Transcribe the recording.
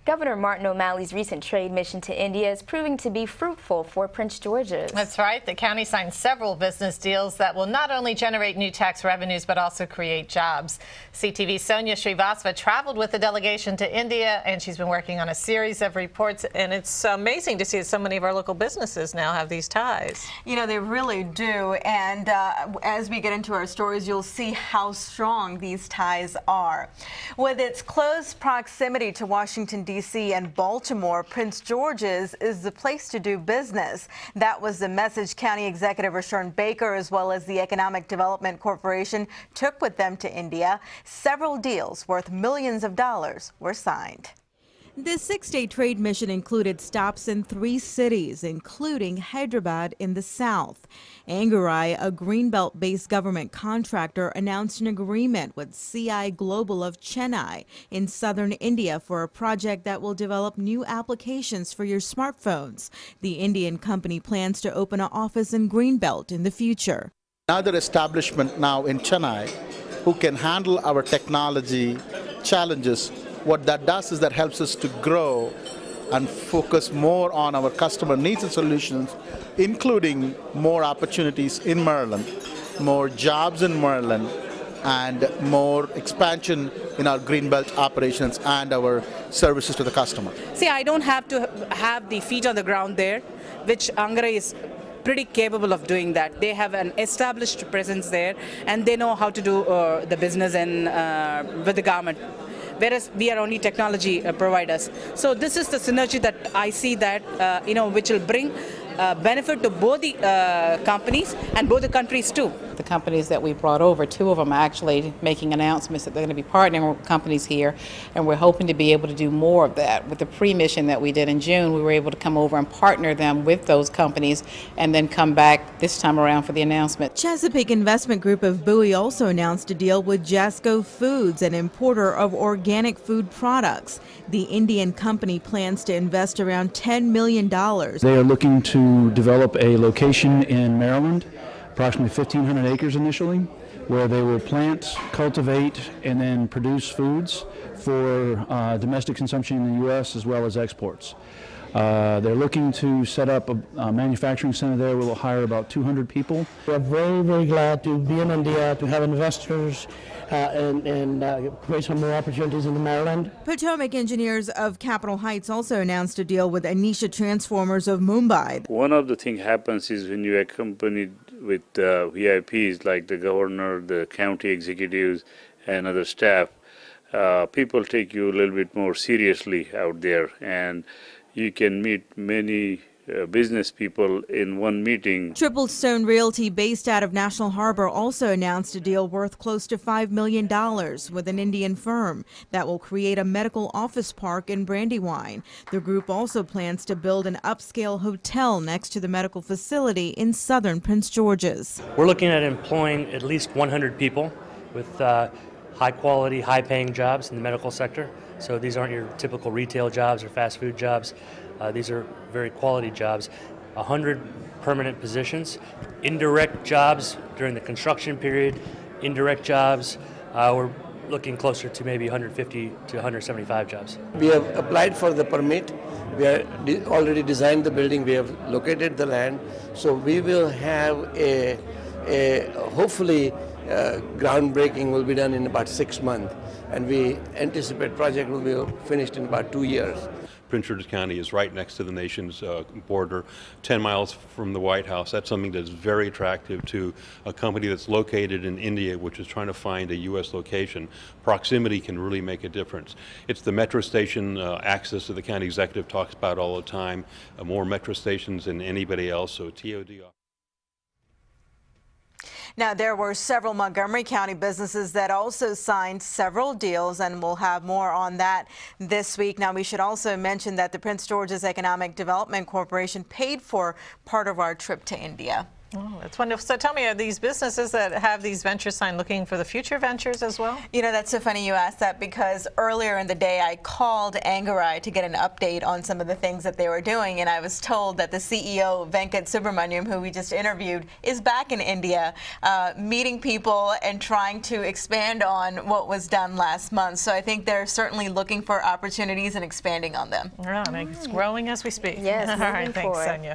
Governor Martin O'Malley's recent trade mission to India is proving to be fruitful for Prince George's. That's right. The county signed several business deals that will not only generate new tax revenues but also create jobs. CTV's Sonia Srivastava traveled with the delegation to India, and she's been working on a series of reports. And it's amazing to see that so many of our local businesses now have these ties. You know, they really do. And as we get into our stories, you'll see how strong these ties are. With its close proximity to Washington, D.C. and Baltimore, Prince George's is the place to do business. That was the message County Executive Rashawn Baker, as well as the Economic Development Corporation, took with them to India. Several deals worth millions of dollars were signed. This 6-day trade mission included stops in 3 cities, including Hyderabad in the south. ANGARAI, a Greenbelt-based government contractor, announced an agreement with CI Global of Chennai in southern India for a project that will develop new applications for your smartphones. The Indian company plans to open an office in Greenbelt in the future. Another establishment now in Chennai who can handle our technology challenges. What that does is that helps us to grow and focus more on our customer needs and solutions, including more opportunities in Maryland, more jobs in Maryland, and more expansion in our Greenbelt operations and our services to the customer. See, I don't have to have the feet on the ground there, which ANGARAI is pretty capable of doing that. They have an established presence there, and they know how to do the business with the government, whereas we are only technology providers. So this is the synergy that I see that which will bring benefit to both the companies and both the countries too. The companies that we brought over, 2 of them are actually making announcements that they're going to be partnering with companies here, and we're hoping to be able to do more of that. With the pre-mission that we did in June, we were able to come over and partner them with those companies and then come back this time around for the announcement. Chesapeake Investment Group of Bowie also announced a deal with Jasco Foods, an importer of organic food products. The Indian company plans to invest around $10 million. They are looking to develop a location in Maryland, approximately 1,500 acres initially, where they will plant, cultivate, and then produce foods for domestic consumption in the U.S. as well as exports. They're looking to set up a manufacturing center there where we'll hire about 200 people. We're very, very glad to be in India, to have investors and create some more opportunities in Maryland. Potomac engineers of Capitol Heights also announced a deal with Anisha Transformers of Mumbai. One of the things happens is when you accompany with VIPs like the governor, the county executives, and other staff, people take you a little bit more seriously out there, and you can meet many business people in one meeting. Triple Stone Realty, based out of National Harbor, also announced a deal worth close to $5 million with an Indian firm that will create a medical office park in Brandywine. The group also plans to build an upscale hotel next to the medical facility in southern Prince George's. We're looking at employing at least 100 people with high quality, high paying jobs in the medical sector. So these aren't your typical retail jobs or fast food jobs. These are very quality jobs. 100 permanent positions, indirect jobs during the construction period, indirect jobs. We're looking closer to maybe 150 to 175 jobs. We have applied for the permit. We have already designed the building. We have located the land. So we will have hopefully groundbreaking will be done in about 6 months. And we anticipate project will be finished in about 2 years. Prince George's County is right next to the nation's border, 10 miles from the White House. That's something that's very attractive to a company that's located in India, which is trying to find a U.S. location. Proximity can really make a difference. It's the metro station access that the county executive talks about all the time, more metro stations than anybody else, so TOD. Now, there were several Montgomery County businesses that also signed several deals, and we'll have more on that this week. Now, we should also mention that the Prince George's Economic Development Corporation paid for part of our trip to India. Oh, that's wonderful. So tell me, are these businesses that have these ventures signed looking for the future ventures as well? You know, that's so funny you asked that, because earlier in the day I called ANGARAI to get an update on some of the things that they were doing, and I was told that the CEO, Venkat Subramaniam, who we just interviewed, is back in India meeting people and trying to expand on what was done last month. So I think they're certainly looking for opportunities and expanding on them. Right. It's growing as we speak. Yes, All right, moving thanks, forward. Sonia.